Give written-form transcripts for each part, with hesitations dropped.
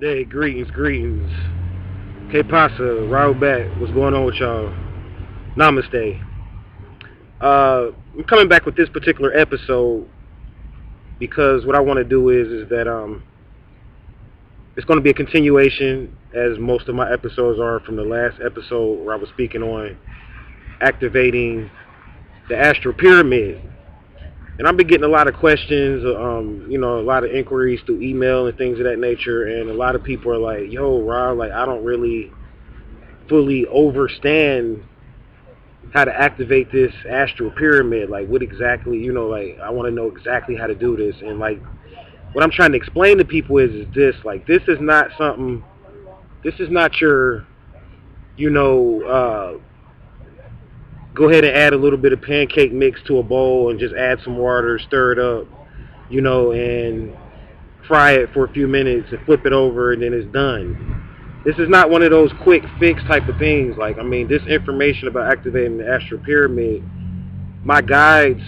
Hey, greetings. K Pasa, Raul back. What's going on with y'all? Namaste. I'm coming back with this particular episode because what I want to do is that it's going to be a continuation, as most of my episodes are, from the last episode where I was speaking on activating the Astral Pyramid. And I've been getting a lot of questions, a lot of inquiries through email and things of that nature. And a lot of people are like, "Yo, Rob, like I don't really fully understand how to activate this Astral Pyramid. Like, what exactly, like I want to know exactly how to do this." And like, what I'm trying to explain to people is this: like, this is not something. This is not your, you know, uh, go ahead and add a little bit of pancake mix to a bowl and just add some water, stir it up, and fry it for a few minutes and flip it over and then it's done. This is not one of those quick fix type of things. Like, I mean, this information about activating the Astral Pyramid, my guides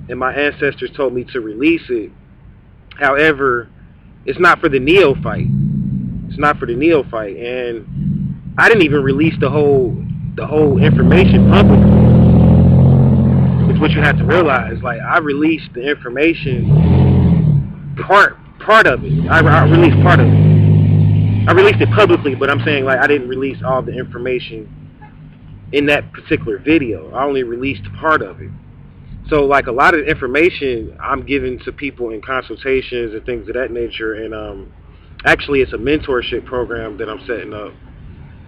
and my ancestors told me to release it. However, it's not for the neophyte. It's not for the neophyte. And I didn't even release the whole information publicly. It's what you have to realize. Like, I released the information, part of it. I released part of it. I released it publicly, but I'm saying, like, I didn't release all the information in that particular video. I only released part of it. So, like, a lot of information I'm giving to people in consultations and things of that nature. And actually, it's a mentorship program that I'm setting up.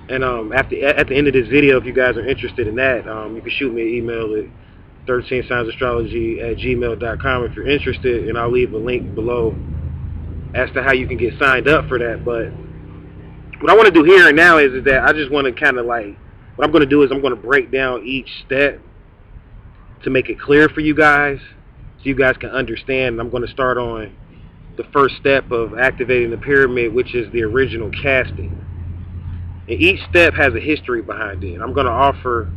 And at the end of this video, if you guys are interested in that, you can shoot me an email at 13signsastrology@gmail.com if you're interested, and I'll leave a link below as to how you can get signed up for that. But what I want to do here and now is that I just want to kind of like, what I'm going to do is I'm going to break down each step to make it clear for you guys so you guys can understand. And I'm going to start on the first step of activating the pyramid, which is the original casting. And each step has a history behind it. I'm going to offer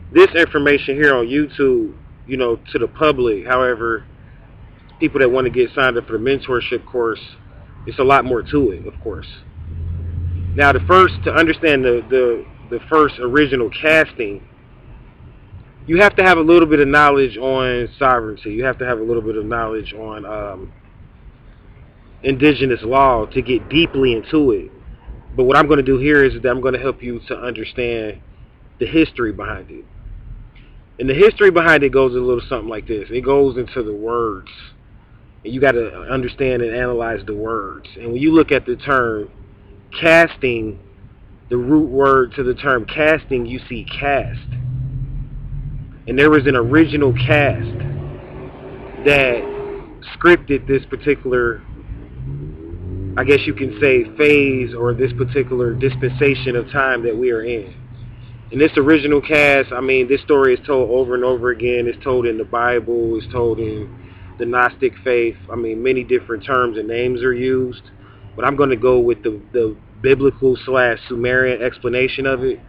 this information here on YouTube, to the public. However, people that want to get signed up for the mentorship course, it's a lot more to it, of course. Now, to understand the first original casting, you have to have a little bit of knowledge on sovereignty. You have to have a little bit of knowledge on indigenous law to get deeply into it. But what I'm going to do here is that I'm going to help you to understand the history behind it. And the history behind it goes a little something like this. It goes into the words. And you got to understand and analyze the words. And when you look at the term casting, the root word to the term casting, you see cast. And there was an original cast that scripted this particular, I guess you can say, phase or this particular dispensation of time that we are in. In this original cast, I mean, this story is told over and over again. It's told in the Bible. It's told in the Gnostic faith. I mean, many different terms and names are used. But I'm going to go with the biblical/Sumerian explanation of it,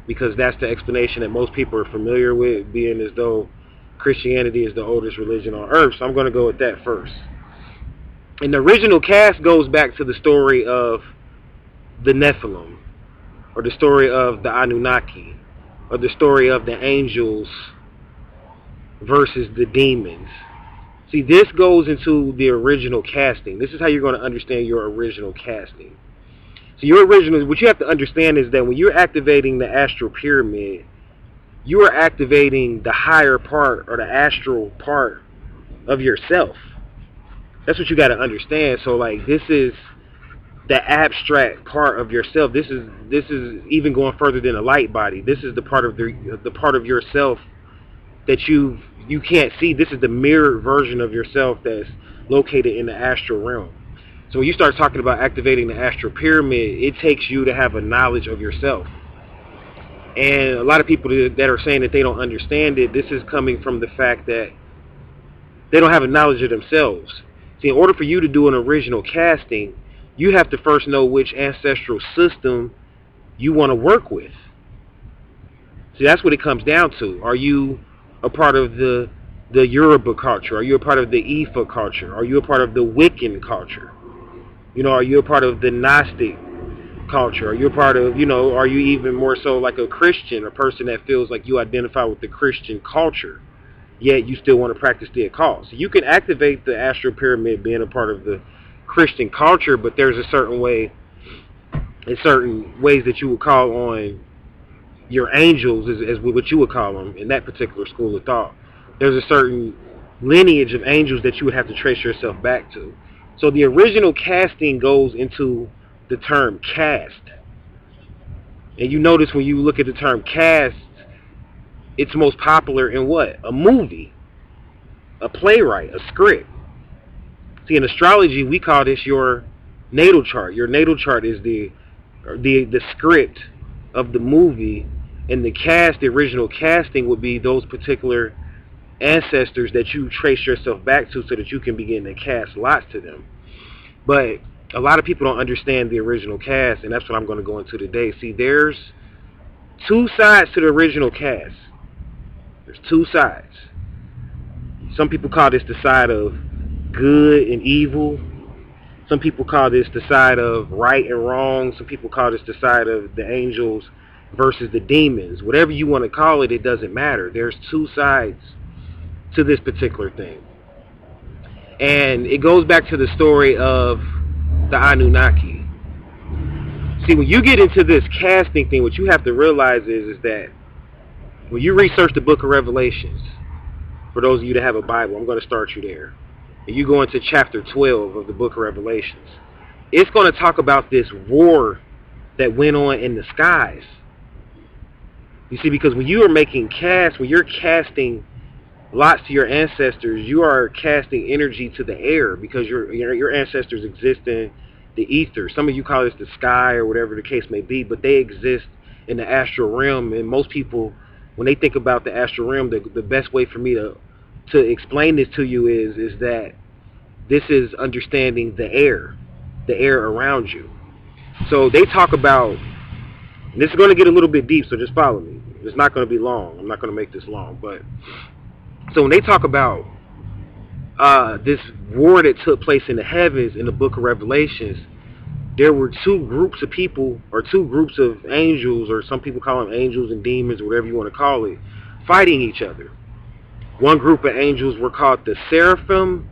because that's the explanation that most people are familiar with, being as though Christianity is the oldest religion on earth. So I'm going to go with that first. And the original cast goes back to the story of the Nephilim, or the story of the Anunnaki, or the story of the angels versus the demons. See, this goes into the original casting. This is how you're going to understand your original casting. So what you have to understand is that when you're activating the Astral Pyramid, you are activating the higher part, or the astral part of yourself. That's what you got to understand. So, like, this is the abstract part of yourself. This is even going further than a light body. This is the part of the part of yourself that you can't see. This is the mirrored version of yourself that's located in the astral realm. So when you start talking about activating the Astral Pyramid, it takes you to have a knowledge of yourself. And a lot of people that are saying that they don't understand it, this is coming from the fact that they don't have a knowledge of themselves. See, in order for you to do an original casting, you have to first know which ancestral system you want to work with. See, that's what it comes down to. Are you a part of the Yoruba culture? Are you a part of the Ifa culture? Are you a part of the Wiccan culture? You know, are you a part of the Gnostic culture? Are you a part of, you know, are you even more so like a Christian, a person that feels like you identify with the Christian culture, yet you still want to practice the occult? So you can activate the Astral Pyramid being a part of the Christian culture, but there's a certain way, in certain ways that you would call on your angels, as what you would call them in that particular school of thought. There's a certain lineage of angels that you would have to trace yourself back to. So the original casting goes into the term cast. And you notice when you look at the term cast, it's most popular in what? A movie, a playwright, a script. See, in astrology, we call this your natal chart. Your natal chart is the script of the movie, and the cast, the original casting, would be those particular ancestors that you trace yourself back to so that you can begin to cast lots to them. But a lot of people don't understand the original cast, and that's what I'm going to go into today. See, there's two sides to the original cast. There's two sides. Some people call this the side of good and evil. Some people call this the side of right and wrong. Some people call this the side of the angels versus the demons. Whatever you want to call it, it doesn't matter. There's two sides to this particular thing. And it goes back to the story of the Anunnaki. See, when you get into this casting thing, what you have to realize is that when you research the book of Revelations, for those of you that have a Bible, I'm going to start you there. And you go into chapter 12 of the book of Revelations. It's going to talk about this war that went on in the skies. You see, because when you are making casts, when you're casting lots to your ancestors, you are casting energy to the air, because your ancestors exist in the ether. Some of you call this the sky or whatever the case may be, but they exist in the astral realm. And most people, when they think about the astral realm, the best way for me to explain this to you is that this is understanding the air around you. So they talk about, and this is going to get a little bit deep, so just follow me. It's not going to be long. I'm not going to make this long, but so when they talk about this war that took place in the heavens in the book of Revelations, there were two groups of people, or two groups of angels, or some people call them angels and demons, or whatever you want to call it, fighting each other. One group of angels were called the seraphim,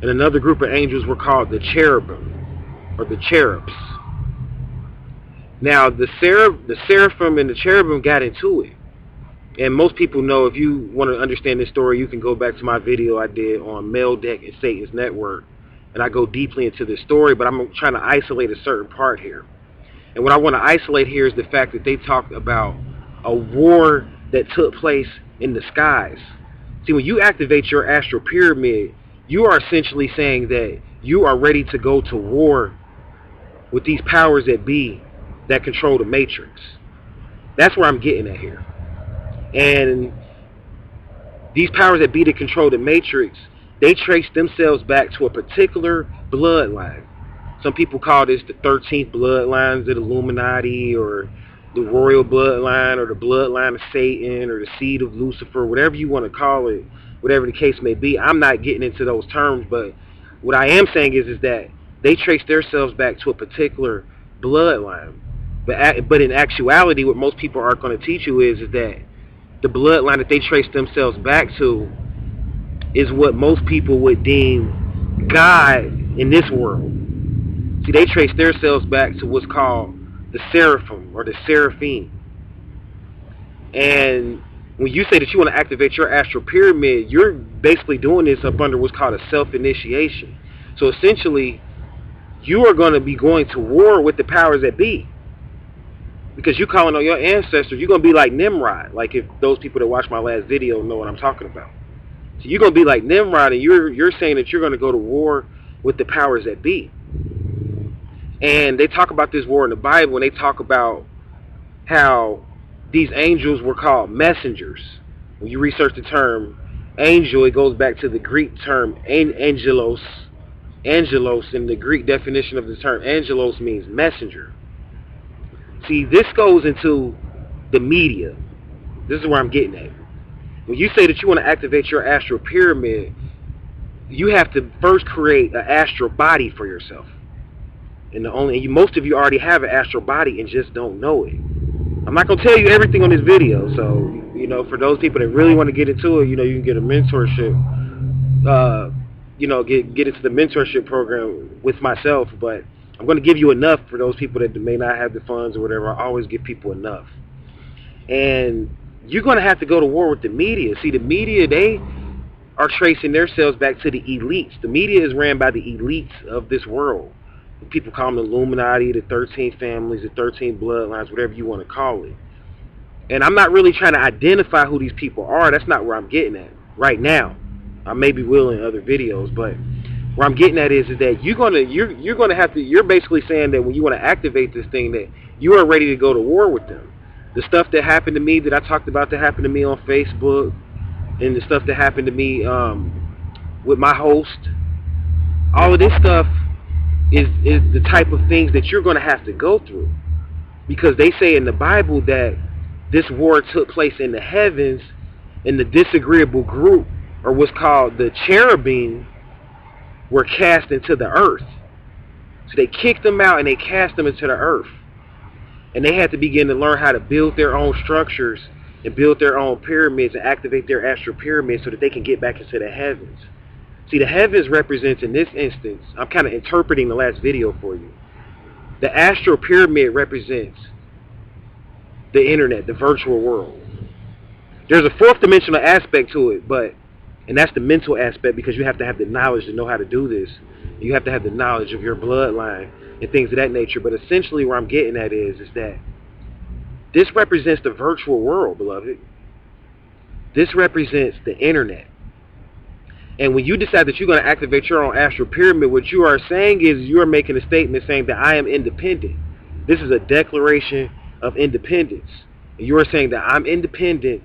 and another group of angels were called the cherubim, or the cherubs. Now, the seraphim and the cherubim got into it. And most people know, if you want to understand this story, you can go back to my video I did on Meldeck and Satan's Network. And I go deeply into this story, but I'm trying to isolate a certain part here. And what I want to isolate here is the fact that they talked about a war that took place in the skies. See, when you activate your astral pyramid, you are essentially saying that you are ready to go to war with these powers that be that control the matrix. That's where I'm getting at here. And these powers that be that control the matrix, they trace themselves back to a particular bloodline. Some people call this the 13th bloodlines of the Illuminati, or the royal bloodline, or the bloodline of Satan, or the seed of Lucifer, whatever you want to call it, whatever the case may be. I'm not getting into those terms, but what I am saying is that they trace themselves back to a particular bloodline. But in actuality, what most people aren't going to teach you is that the bloodline that they trace themselves back to is what most people would deem God in this world. See, they trace themselves back to what's called the seraphim, or the seraphim. And when you say that you want to activate your astral pyramid, you're basically doing this up under what's called a self-initiation. So essentially, you are going to be going to war with the powers that be. Because you're calling on your ancestors, you're going to be like Nimrod. Like, if those people that watched my last video know what I'm talking about. So you're going to be like Nimrod, and you're saying that you're going to go to war with the powers that be. And they talk about this war in the Bible, and they talk about how these angels were called messengers. When you research the term angel, it goes back to the Greek term angelos. Angelos, in the Greek definition of the term angelos, means messenger. See, this goes into the media. This is where I'm getting at. When you say that you want to activate your astral pyramid, you have to first create an astral body for yourself. And most of you already have an astral body and just don't know it. I'm not gonna tell you everything on this video, so for those people that really want to get into it, you can get a mentorship. Get into the mentorship program with myself, but I'm going to give you enough for those people that may not have the funds or whatever. I always give people enough. And you're going to have to go to war with the media. See, the media, they are tracing themselves back to the elites. The media is ran by the elites of this world. People call them the Illuminati, the 13 families, the 13 bloodlines, whatever you want to call it. And I'm not really trying to identify who these people are. That's not where I'm getting at right now. I maybe will in other videos, but where I'm getting at is that you're basically saying that when you want to activate this thing, that you are ready to go to war with them. The stuff that happened to me, that I talked about, that happened to me on Facebook, and the stuff that happened to me with my host, all of this stuff is the type of things that you're going to have to go through, because they say in the Bible that this war took place in the heavens, and the disagreeable group, or what's called the cherubim, were cast into the earth. So they kicked them out and they cast them into the earth. And they had to begin to learn how to build their own structures and build their own pyramids and activate their astral pyramids so that they can get back into the heavens. See, the heavens represents, in this instance, I'm kind of interpreting the last video for you. The astral pyramid represents the internet, the virtual world. There's a fourth dimensional aspect to it, and that's the mental aspect, because you have to have the knowledge to know how to do this. You have to have the knowledge of your bloodline and things of that nature. But essentially where I'm getting at is that this represents the virtual world, beloved. This represents the internet. And when you decide that you're going to activate your own astral pyramid, what you are saying is you are making a statement saying that I am independent. This is a declaration of independence. And you are saying that I'm independent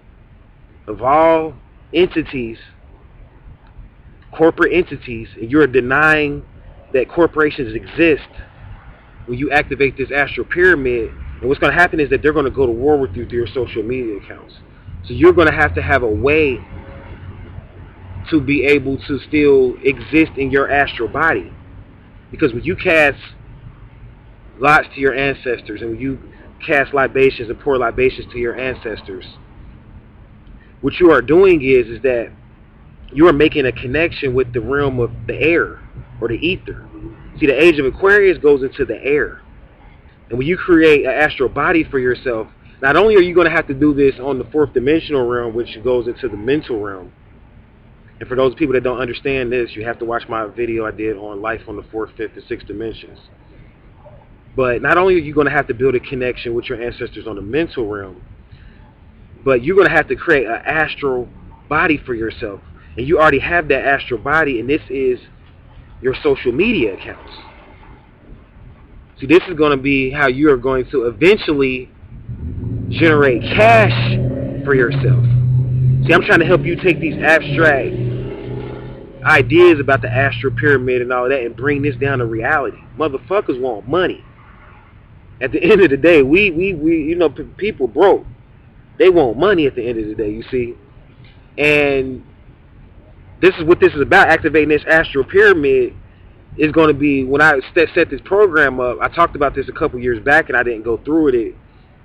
of all entities, corporate entities, and you're denying that corporations exist when you activate this astral pyramid. And what's going to happen is that they're going to go to war with you through your social media accounts. So you're going to have a way to be able to still exist in your astral body. Because when you cast lots to your ancestors, and when you cast libations and pour libations to your ancestors, what you are doing is that you are making a connection with the realm of the air or the ether. See, the age of Aquarius goes into the air. And when you create an astral body for yourself, not only are you going to have to do this on the fourth dimensional realm, which goes into the mental realm. And for those people that don't understand this, you have to watch my video I did on life on the fourth, fifth, and sixth dimensions. But not only are you going to have to build a connection with your ancestors on the mental realm, but you're going to have to create an astral body for yourself. And you already have that astral body, and this is your social media accounts. See, this is going to be how you are going to eventually generate cash for yourself. See, I'm trying to help you take these abstract ideas about the astral pyramid and all that and bring this down to reality. Motherfuckers want money. At the end of the day, people broke. They want money at the end of the day, you see. And this is what this is about. Activating this astral pyramid is going to be, when I set this program up, I talked about this a couple years back and I didn't go through with it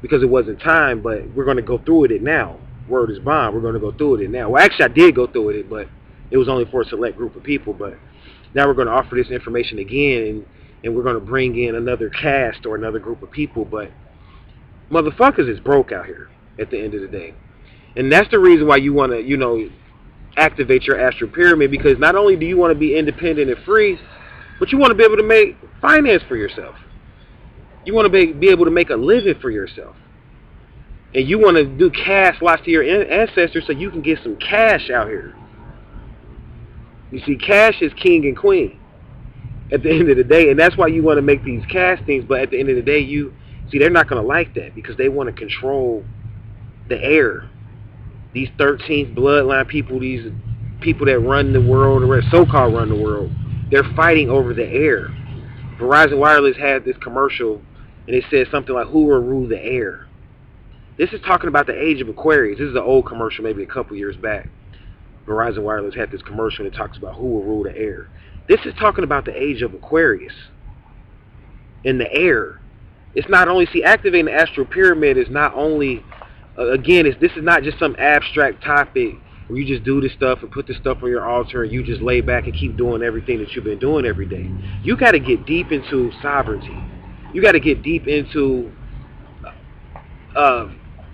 because it wasn't time, but we're going to go through with it now. Word is bond. We're going to go through with it now. Well, actually, I did go through with it, but it was only for a select group of people. But now we're going to offer this information again, and we're going to bring in another cast or another group of people. But motherfuckers is broke out here at the end of the day. And that's the reason why you want to, activate your astral pyramid, because not only do you want to be independent and free, but you want to be able to make finance for yourself. You want to be able to make a living for yourself. And you want to do cash lots to your ancestors so you can get some cash out here. You see, cash is king and queen at the end of the day. And that's why you want to make these cash things. But at the end of the day, they're not going to like that, because they want to control the air. These 13th bloodline people, these people that run the world, or so-called run the world, they're fighting over the air. Verizon Wireless had this commercial, and it said something like, "Who will rule the air?" This is talking about the age of Aquarius. This is an old commercial, maybe a couple years back. Verizon Wireless had this commercial that talks about who will rule the air. This is talking about the age of Aquarius. in the air. It's not only, see, activating the astral pyramid is not only, this is not just some abstract topic where you just do this stuff and put this stuff on your altar and you just lay back and keep doing everything that you've been doing every day. You got to get deep into sovereignty. You got to get deep into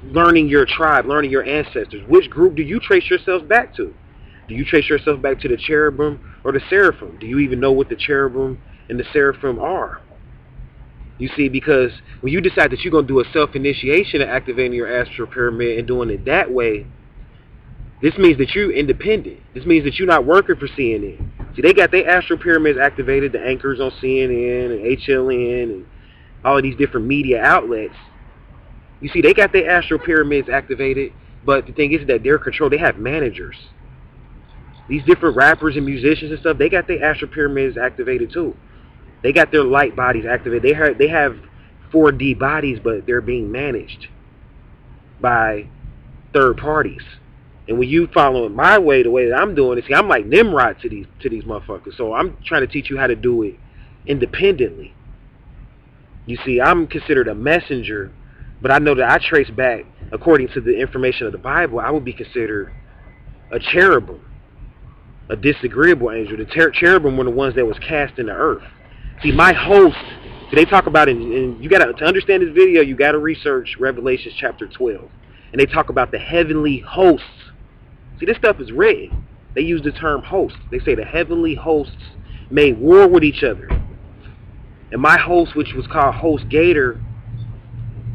learning your tribe, learning your ancestors. Which group do you trace yourselves back to? Do you trace yourself back to the cherubim or the seraphim? Do you even know what the cherubim and the seraphim are? You see, because when you decide that you're going to do a self-initiation of activating your astral pyramid and doing it that way, this means that you're independent. This means that you're not working for CNN. See, they got their astral pyramids activated, the anchors on CNN and HLN and all of these different media outlets. You see, they got their astral pyramids activated, but the thing is that they're controlled. They have managers. These different rappers and musicians and stuff, they got their astral pyramids activated too. They got their light bodies activated. They have 4D bodies, but they're being managed by third parties. And when you follow my way, the way that I'm doing it, see, I'm like Nimrod to these motherfuckers. So I'm trying to teach you how to do it independently. You see, I'm considered a messenger, but I know that I trace back, according to the information of the Bible, I would be considered a cherubim, a disagreeable angel. The cherubim were the ones that was cast in the earth. See, my host, see, they talk about it, and you gotta, to understand this video, you gotta research Revelations chapter 12. And they talk about the heavenly hosts. See, this stuff is written. They use the term host. They say the heavenly hosts made war with each other. And my host, which was called Host Gator,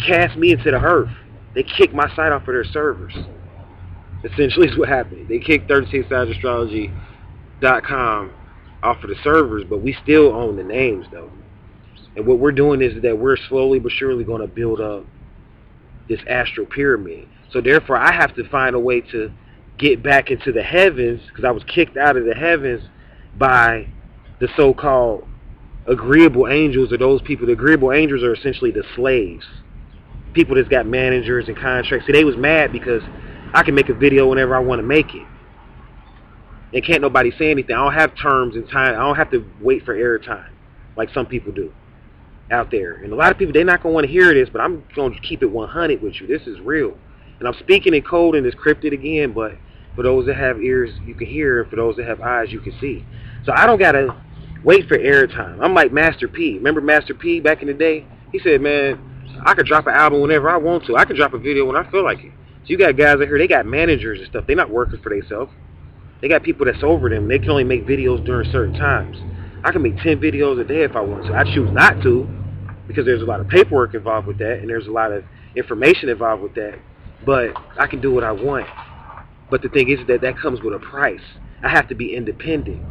cast me into the earth. They kicked my site off of their servers. Essentially is what happened. They kicked 36sidesastrology.com off of the servers, but we still own the names though. And what we're doing is that we're slowly but surely going to build up this astral pyramid. So therefore I have to find a way to get back into the heavens, because I was kicked out of the heavens by the so-called agreeable angels, or those people. The agreeable angels are essentially the slaves, people that's got managers and contracts. See, they was mad because I can make a video whenever I want to make it, and can't nobody say anything. I don't have terms and time. I don't have to wait for airtime like some people do out there. And a lot of people, they're not going to want to hear this, but I'm going to keep it 100 with you. This is real. And I'm speaking in code and it's crypted again, but for those that have ears, you can hear, and for those that have eyes, you can see. So I don't got to wait for airtime. I'm like Master P. Remember Master P back in the day? He said, man, I could drop an album whenever I want to. I can drop a video when I feel like it. So you got guys out here, they got managers and stuff. They're not working for themselves. They got people that's over them. They can only make videos during certain times. I can make 10 videos a day if I want to. I choose not to, because there's a lot of paperwork involved with that, and there's a lot of information involved with that. But I can do what I want. But the thing is that comes with a price. I have to be independent.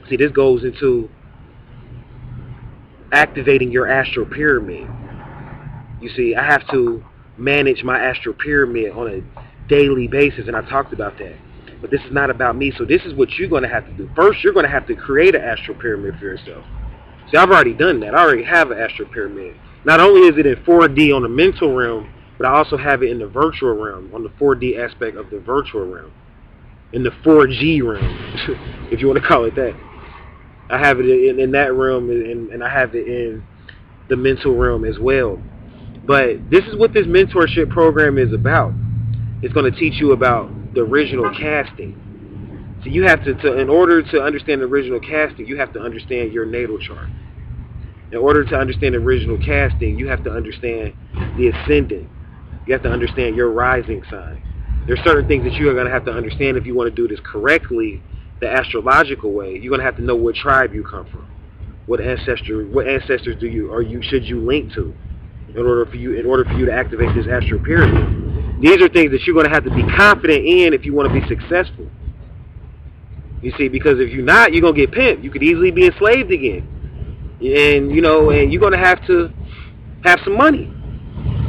See, this goes into activating your astral pyramid. You see, I have to manage my astral pyramid on a daily basis, and I talked about that. But this is not about me, so this is what you're going to have to do. First, you're going to have to create an astral pyramid for yourself. See, I've already done that. I already have an astral pyramid. Not only is it in 4D on the mental realm, but I also have it in the virtual realm, on the 4D aspect of the virtual realm, in the 4G realm, if you want to call it that. I have it in that realm, and I have it in the mental realm as well. But this is what this mentorship program is about. It's going to teach you about the original casting. So you have to, in order to understand the original casting, you have to understand your natal chart. In order to understand the original casting, you have to understand the ascendant. You have to understand your rising sign. There's certain things that you are going to have to understand if you want to do this correctly, the astrological way. You're going to have to know what tribe you come from, what ancestors should you link to, in order for you to activate this astral pyramid. These are things that you're going to have to be confident in if you want to be successful. You see, because if you're not, you're going to get pimped. You could easily be enslaved again, and you're going to have some money.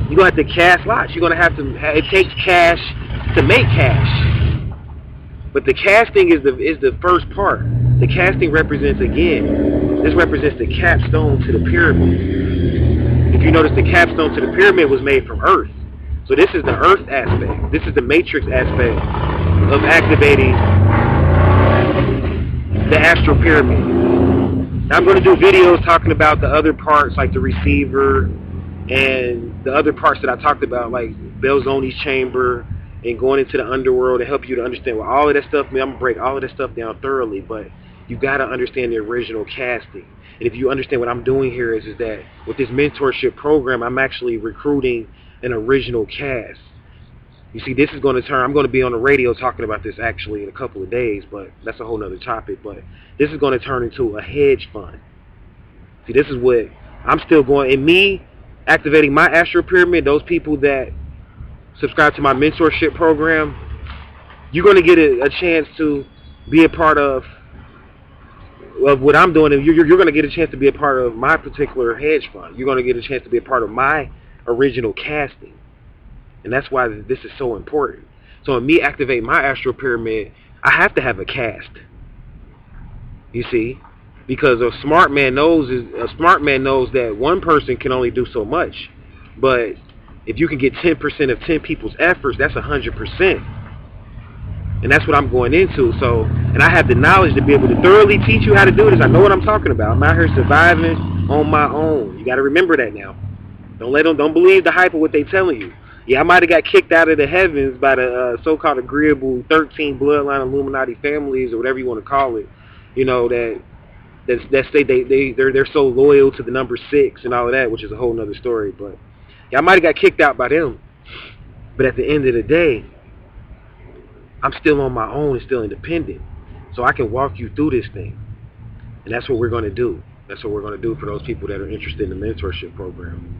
You're going to have to cast lots. You're going to have to. It takes cash to make cash. But the casting is the first part. The casting represents, again, this represents the capstone to the pyramid. If you notice, the capstone to the pyramid was made from earth. So this is the earth aspect. This is the matrix aspect of activating the astral pyramid. I'm going to do videos talking about the other parts, like the receiver and the other parts that I talked about, like Belzoni's chamber and going into the underworld, to help you to understand what all of that stuff means. I'm going to break all of that stuff down thoroughly, but you got to understand the original casting. And if you understand what I'm doing here is that with this mentorship program, I'm actually recruiting an original cast. You see, this is going to turn, I'm going to be on the radio talking about this actually in a couple of days, but that's a whole nother topic. But this is going to turn into a hedge fund. See, this is what I'm still going, and me activating my Astral Pyramid, those people that subscribe to my mentorship program, you're going to get a chance to be a part of what I'm doing, and you're going to get a chance to be a part of my particular hedge fund. You're going to get a chance to be a part of my original casting. And that's why this is so important. So in me activating my Astral Pyramid, I have to have a cast. You see? Because a smart man knows that one person can only do so much. But if you can get 10% of 10 people's efforts, that's 100%. And that's what I'm going into. So, and I have the knowledge to be able to thoroughly teach you how to do this. I know what I'm talking about. I'm out here surviving on my own. You got to remember that now. Don't believe the hype of what they telling you. Yeah, I might have got kicked out of the heavens by the so-called agreeable 13 bloodline Illuminati families, or whatever you want to call it. You know, that say they're so loyal to the number 6 and all of that, which is a whole nother story. But yeah, I might have got kicked out by them. But at the end of the day, I'm still on my own and still independent. So I can walk you through this thing. And that's what we're going to do. That's what we're going to do for those people that are interested in the mentorship program.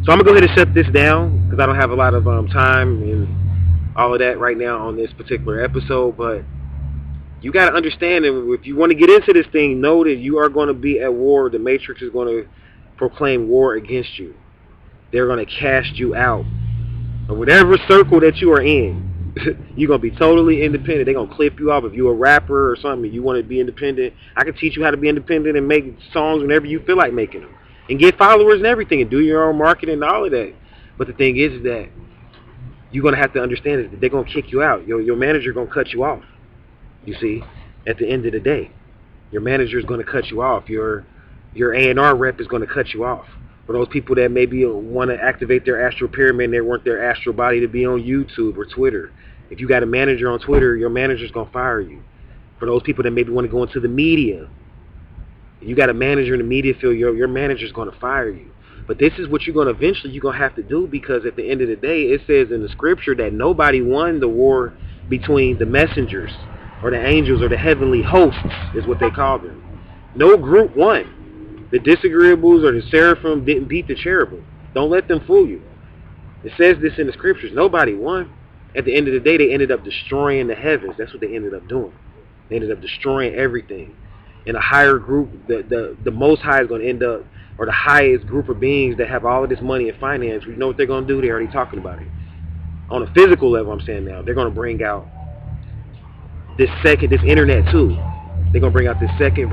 So I'm going to go ahead and shut this down because I don't have a lot of time and all of that right now on this particular episode. But you got to understand that if you want to get into this thing, know that you are going to be at war. The Matrix is going to proclaim war against you. They're going to cast you out of whatever circle that you are in. You're going to be totally independent. They're going to clip you off. If you're a rapper or something, you want to be independent, I can teach you how to be independent and make songs whenever you feel like making them. And get followers and everything and do your own marketing and all of that. But the thing is that you're going to have to understand is that they're going to kick you out. Your manager is going to cut you off. You see, at the end of the day, your manager is going to cut you off. Your A&R rep is going to cut you off. For those people that maybe want to activate their Astral Pyramid and they want their astral body to be on YouTube or Twitter. If you got a manager on Twitter, your manager is going to fire you. For those people that maybe want to go into the media, you got a manager in the media field, your manager is going to fire you. But this is what you're going to have to do, because at the end of the day, it says in the scripture that nobody won the war between the messengers or the angels or the heavenly hosts, is what they call them. No group won. The disagreeables or the seraphim didn't beat the cherubim. Don't let them fool you. It says this in the scriptures. Nobody won. At the end of the day, they ended up destroying the heavens. That's what they ended up doing. They ended up destroying everything. In a higher group, the most high is going to end up, or the highest group of beings that have all of this money and finance, we know what they're going to do. They're already talking about it. On a physical level, I'm saying now, they're going to bring out this internet too. They're going to bring out this second version.